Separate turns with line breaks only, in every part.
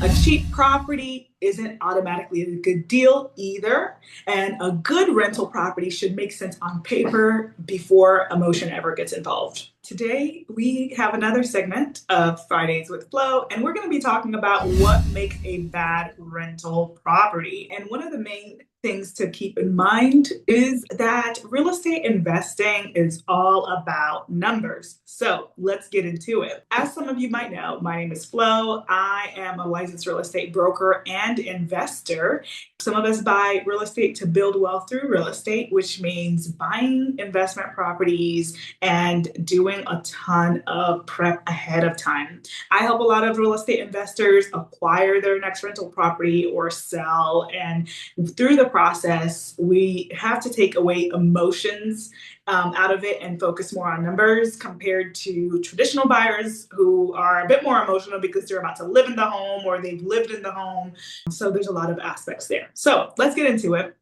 A cheap property isn't automatically a good deal either. And a good rental property should make sense on paper before emotion ever gets involved. Today, we have another segment of Fridays with Flo, and we're going to be talking about what makes a bad rental property. And one of the main things to keep in mind is that real estate investing is all about numbers. So let's get into it. As some of you might know, my name is Flo. I am a licensed real estate broker and investor. Some of us buy real estate to build wealth through real estate, which means buying investment properties and doing a ton of prep ahead of time. I help a lot of real estate investors acquire their next rental property or sell. And through the process, we have to take away emotions out of it and focus more on numbers compared to traditional buyers who are a bit more emotional because they're about to live in the home or they've lived in the home. So there's a lot of aspects there. So let's get into it.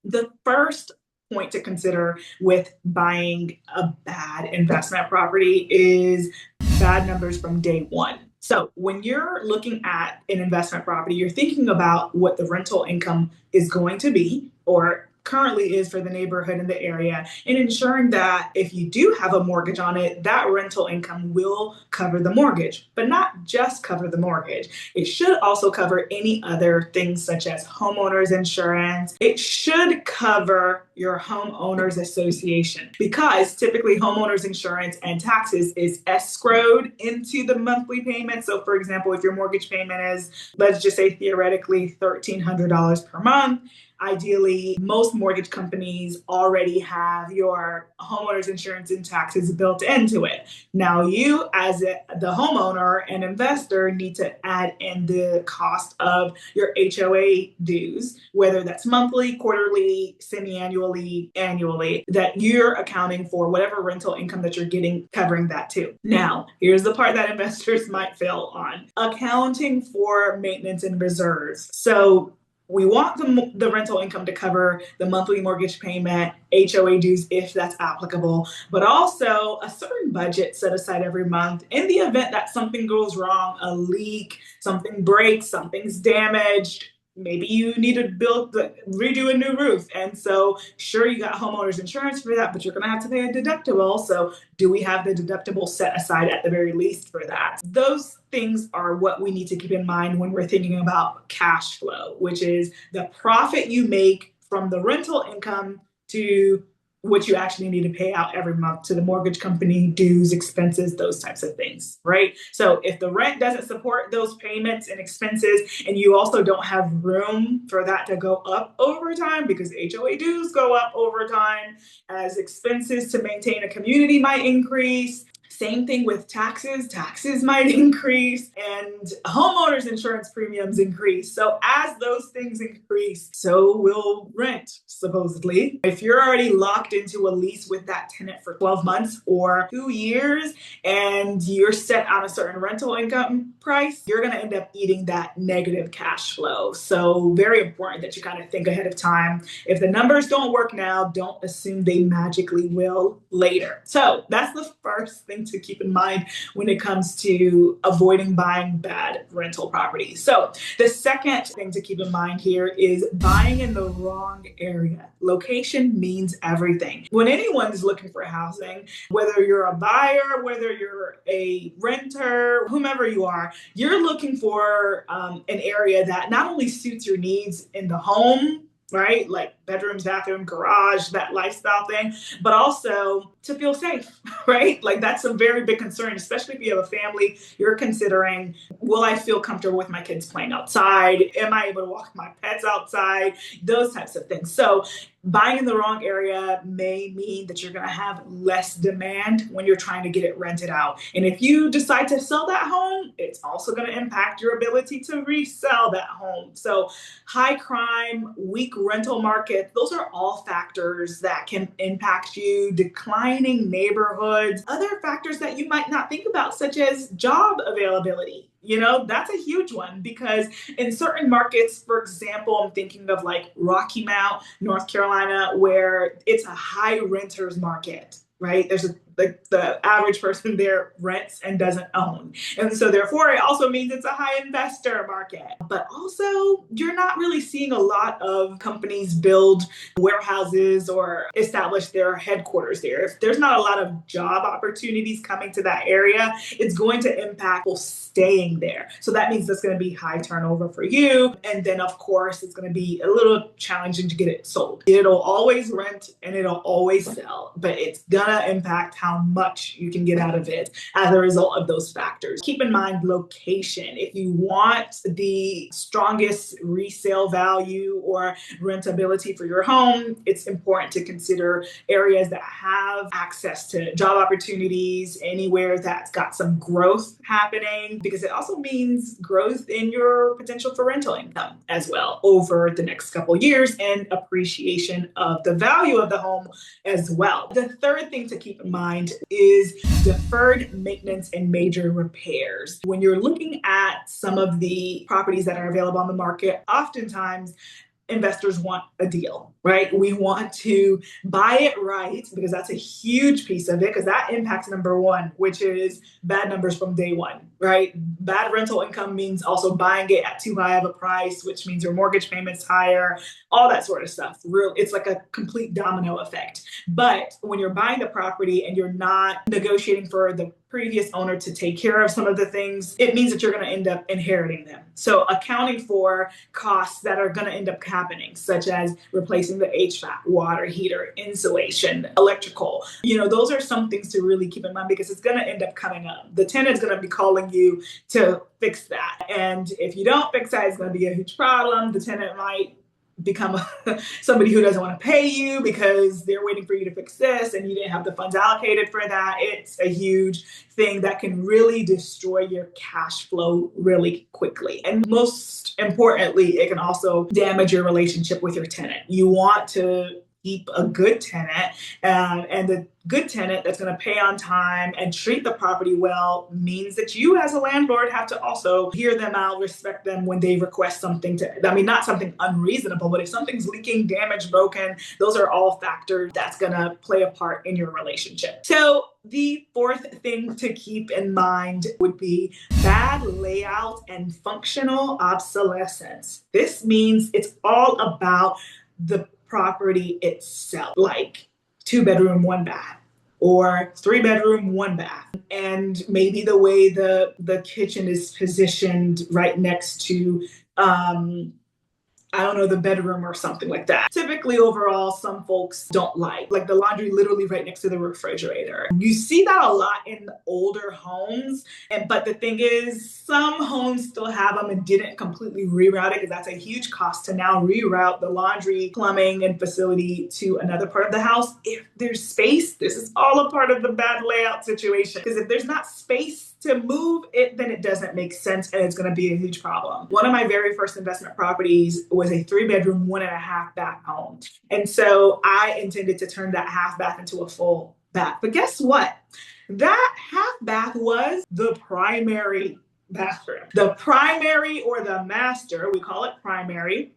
The first point to consider with buying a bad investment property is bad numbers from day one. So when you're looking at an investment property, you're thinking about what the rental income is going to be or currently is for the neighborhood in the area, and ensuring that if you do have a mortgage on it, that rental income will cover the mortgage, but not just cover the mortgage. It should also cover any other things such as homeowners insurance. It should cover your homeowners association because typically homeowners insurance and taxes is escrowed into the monthly payment. So for example, if your mortgage payment is, let's just say theoretically $1,300 per month, ideally, most mortgage companies already have your homeowner's insurance and taxes built into it. Now, you as the homeowner and investor need to add in the cost of your HOA dues, whether that's monthly, quarterly, semi-annually, annually, that you're accounting for whatever rental income that you're getting, covering that too. Now, here's the part that investors might fail on: accounting for maintenance and reserves. So we want the rental income to cover the monthly mortgage payment, HOA dues if that's applicable, but also a certain budget set aside every month in the event that something goes wrong, a leak, something breaks, something's damaged. Maybe you need to redo a new roof. And so sure, you got homeowners insurance for that, but you're gonna have to pay a deductible. So do we have the deductible set aside at the very least for that? Those things are what we need to keep in mind when we're thinking about cash flow, which is the profit you make from the rental income to what you actually need to pay out every month to the mortgage company, dues, expenses, those types of things, right? So if the rent doesn't support those payments and expenses, and you also don't have room for that to go up over time because HOA dues go up over time as expenses to maintain a community might increase. Same thing with taxes. Taxes might increase and homeowners insurance premiums increase. So as those things increase, so will rent, supposedly. If you're already locked into a lease with that tenant for 12 months or 2 years and you're set on a certain rental income price, you're going to end up eating that negative cash flow. So very important that you kind of think ahead of time. If the numbers don't work now, don't assume they magically will later. So that's the first thing to keep in mind when it comes to avoiding buying bad rental properties. So the second thing to keep in mind here is buying in the wrong area. Location means everything. When anyone's looking for housing, whether you're a buyer, whether you're a renter, whomever you are, you're looking for an area that not only suits your needs in the home, right? Like bedrooms, bathroom, garage, that lifestyle thing, but also to feel safe, right? Like that's a very big concern, especially if you have a family. You're considering, will I feel comfortable with my kids playing outside? Am I able to walk my pets outside? Those types of things. So buying in the wrong area may mean that you're going to have less demand when you're trying to get it rented out. And if you decide to sell that home, it's also going to impact your ability to resell that home. So high crime, weak rental market, those are all factors that can impact you. Declining neighborhoods, other factors that you might not think about, such as job availability. You know, that's a huge one because in certain markets, for example, I'm thinking of like Rocky Mount, North Carolina, where it's a high renters market, right? There's a the average person there rents and doesn't own. And so therefore it also means it's a high investor market. But also you're not really seeing a lot of companies build warehouses or establish their headquarters there. If there's not a lot of job opportunities coming to that area, it's going to impact people staying there. So that means there's going to be high turnover for you. And then of course it's going to be a little challenging to get it sold. It'll always rent and it'll always sell, but it's gonna impact how much you can get out of it as a result of those factors. Keep in mind location. If you want the strongest resale value or rentability for your home, it's important to consider areas that have access to job opportunities, anywhere that's got some growth happening, because it also means growth in your potential for rental income as well over the next couple years, and appreciation of the value of the home as well. The third thing to keep in mind is deferred maintenance and major repairs. When you're looking at some of the properties that are available on the market, oftentimes investors want a deal, right? We want to buy it right, because that's a huge piece of it, because that impacts number one, which is bad numbers from day one, right? Bad rental income means also buying it at too high of a price, which means your mortgage payment's higher, all that sort of stuff. It's like a complete domino effect. But when you're buying the property and you're not negotiating for the previous owner to take care of some of the things, it means that you're going to end up inheriting them. So accounting for costs that are going to end up happening, such as replacing the HVAC, water heater, insulation, electrical, those are some things to really keep in mind, because it's going to end up coming up. The tenant's going to be calling you to fix that. And if you don't fix that, it's going to be a huge problem. The tenant might become somebody who doesn't want to pay you because they're waiting for you to fix this and you didn't have the funds allocated for that. It's a huge thing that can really destroy your cash flow really quickly. And most importantly, it can also damage your relationship with your tenant. You want to keep a good tenant, and the good tenant that's going to pay on time and treat the property well means that you as a landlord have to also hear them out, respect them when they request something not something unreasonable, but if something's leaking, damaged, broken, those are all factors that's going to play a part in your relationship. So the fourth thing to keep in mind would be bad layout and functional obsolescence. This means it's all about the property itself, like 2-bedroom, 1-bath, or 3-bedroom, 1-bath. And maybe the way the kitchen is positioned right next to, the bedroom or something like that. Typically, overall, some folks don't like the laundry literally right next to the refrigerator. You see that a lot in older homes. But the thing is, some homes still have them and didn't completely reroute it, because that's a huge cost to now reroute the laundry, plumbing, and facility to another part of the house. If there's space, this is all a part of the bad layout situation. Because if there's not space to move it, then it doesn't make sense, and it's going to be a huge problem. One of my very first investment properties was a 3-bedroom, 1.5-bath home. And so I intended to turn that half bath into a full bath. But guess what? That half bath was the primary bathroom. The primary, or the master, we call it primary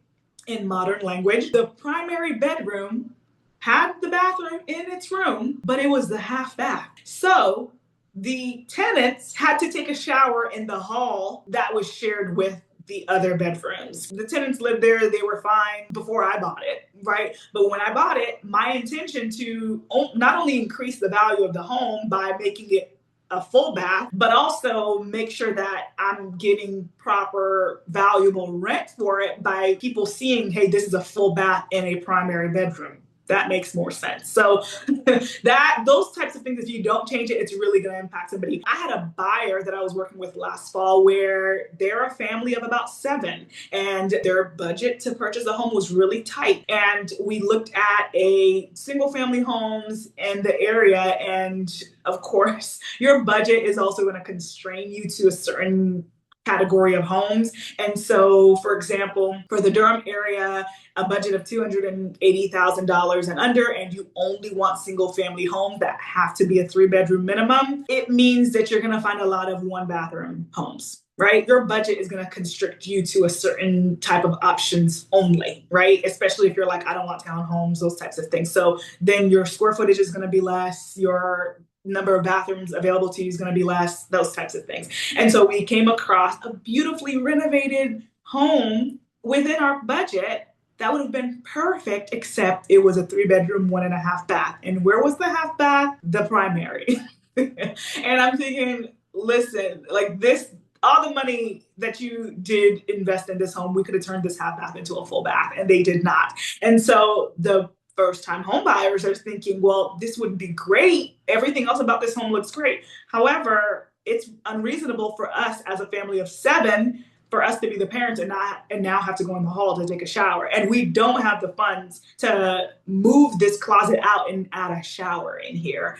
in modern language. The primary bedroom had the bathroom in its room, but it was the half bath. So the tenants had to take a shower in the hall that was shared with the other bedrooms. The tenants lived there, they were fine before I bought it, right? But when I bought it, my intention to not only increase the value of the home by making it a full bath, but also make sure that I'm getting proper valuable rent for it by people seeing, hey, this is a full bath in a primary bedroom. That makes more sense. So those types of things, if you don't change it, it's really going to impact somebody. I had a buyer that I was working with last fall where they're a family of about 7, and their budget to purchase a home was really tight. And we looked at a single family homes in the area. And of course, your budget is also going to constrain you to a certain category of homes. And so, for example, for the Durham area, a budget of $280,000 and under, and you only want single family homes that have to be a 3-bedroom minimum, it means that you're going to find a lot of 1-bathroom homes, right? Your budget is going to constrict you to a certain type of options only, right? Especially if you're like, I don't want townhomes, those types of things. So then your square footage is going to be less, your number of bathrooms available to you is going to be less, those types of things. And so we came across a beautifully renovated home within our budget that would have been perfect, except it was a 3-bedroom, 1.5 bath. And where was the half bath? The primary. And I'm thinking, listen, like this, all the money that you did invest in this home, we could have turned this half bath into a full bath, and they did not. And so the first time home buyers are thinking, well, this would be great. Everything else about this home looks great. However, it's unreasonable for us as a family of 7 for us to be the parents and now have to go in the hall to take a shower. And we don't have the funds to move this closet out and add a shower in here.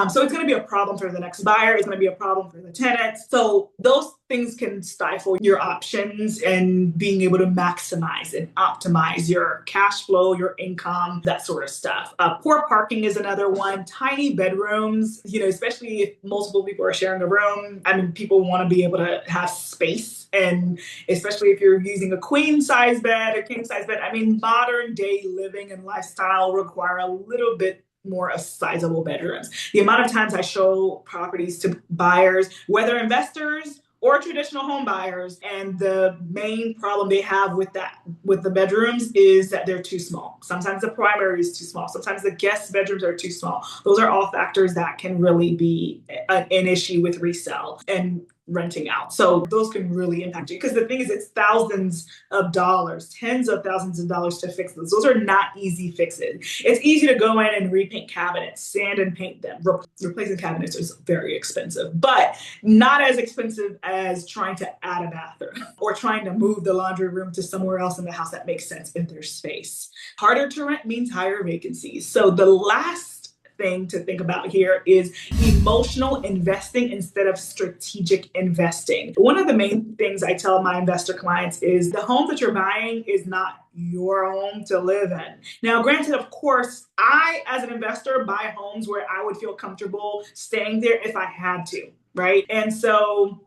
So it's going to be a problem for the next buyer. It's going to be a problem for the tenants. So those things can stifle your options and being able to maximize and optimize your cash flow, your income, that sort of stuff. Poor parking is another one. Tiny bedrooms, especially if multiple people are sharing a room. I mean, people want to be able to have space. And especially if you're using a queen size bed, a king size bed, I mean, modern day living and lifestyle require a little bit more of sizable bedrooms. The amount of times I show properties to buyers, whether investors or traditional home buyers, and the main problem they have with the bedrooms is that they're too small. Sometimes the primary is too small. Sometimes the guest bedrooms are too small. Those are all factors that can really be an issue with resale and renting out. So those can really impact you, because the thing is, it's thousands of dollars, tens of thousands of dollars to fix those. Those are not easy fixes. It's easy to go in and repaint cabinets, sand and paint them. Replacing cabinets is very expensive, but not as expensive as trying to add a bathroom or trying to move the laundry room to somewhere else in the house that makes sense if there's space. Harder to rent means higher vacancies. So the last thing to think about here is emotional investing instead of strategic investing. One of the main things I tell my investor clients is the home that you're buying is not your home to live in. Now, granted, of course, I, as an investor, buy homes where I would feel comfortable staying there if I had to, right? And so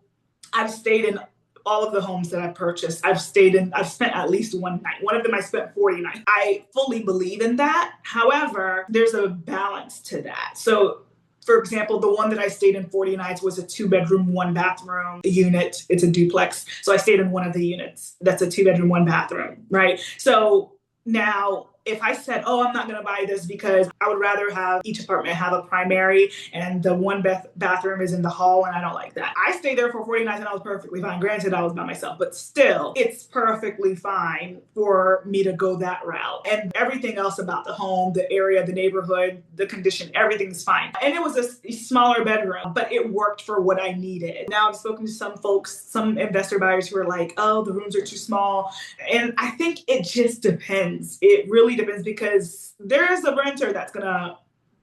I've stayed in all of the homes that I've purchased. I've spent at least one night. One of them I spent 40 nights. I fully believe in that. However, there's a balance to that. So for example, the one that I stayed in 40 nights was a 2-bedroom, 1-bathroom unit. It's a duplex. So I stayed in one of the units. That's a 2-bedroom, 1-bathroom, right? So now, if I said, oh, I'm not going to buy this because I would rather have each apartment have a primary and the one bathroom is in the hall, and I don't like that. I stayed there for 40 nights and I was perfectly fine. Granted, I was by myself, but still, it's perfectly fine for me to go that route. And everything else about the home, the area, the neighborhood, the condition, everything's fine. And it was a smaller bedroom, but it worked for what I needed. Now I've spoken to some folks, some investor buyers who are like, oh, the rooms are too small. And I think it just depends. It really depends, because there is a renter that's going to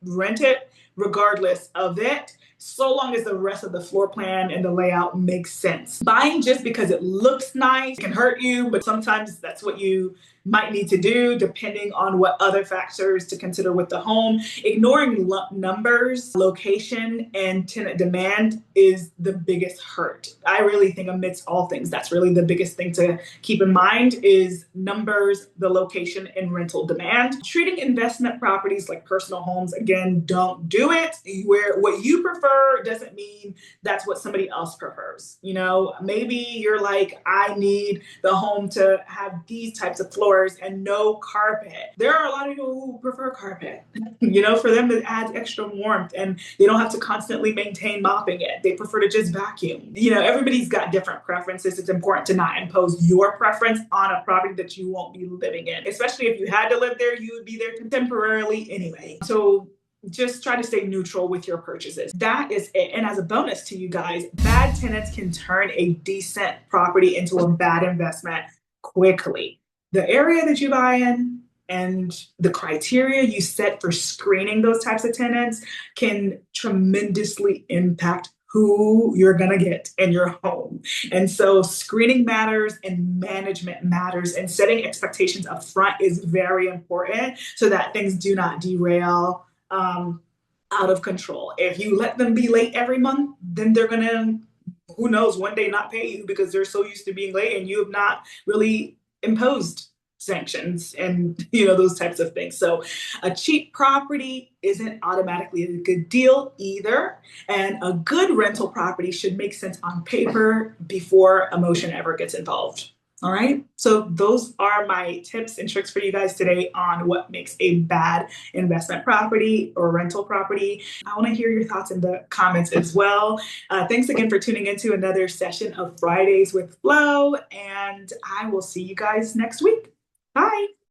rent it regardless of it, so long as the rest of the floor plan and the layout makes sense. Buying just because it looks nice can hurt you, but sometimes that's what you might need to do depending on what other factors to consider with the home. Ignoring numbers, location, and tenant demand is the biggest hurt. I really think amidst all things, that's really the biggest thing to keep in mind is numbers, the location, and rental demand. Treating investment properties like personal homes, again, don't do it. Where what you prefer doesn't mean that's what somebody else prefers. Maybe you're like, I need the home to have these types of floors and no carpet. There are a lot of people who prefer carpet, for them it adds extra warmth and they don't have to constantly maintain mopping it. They prefer to just vacuum. Everybody's got different preferences. It's important to not impose your preference on a property that you won't be living in. Especially if you had to live there, you would be there temporarily anyway. So just try to stay neutral with your purchases. That is it. And as a bonus to you guys, bad tenants can turn a decent property into a bad investment quickly. The area that you buy in and the criteria you set for screening those types of tenants can tremendously impact who you're going to get in your home. And so screening matters and management matters, and setting expectations up front is very important so that things do not derail out of control. If you let them be late every month, then they're going to, who knows, one day not pay you because they're so used to being late and you have not really imposed sanctions and those types of things. So a cheap property isn't automatically a good deal either, and a good rental property should make sense on paper before emotion ever gets involved. All right, so those are my tips and tricks for you guys today on what makes a bad investment property or rental property. I want to hear your thoughts in the comments as well. Thanks again for tuning into another session of Fridays with Flo, and I will see you guys next week. Bye.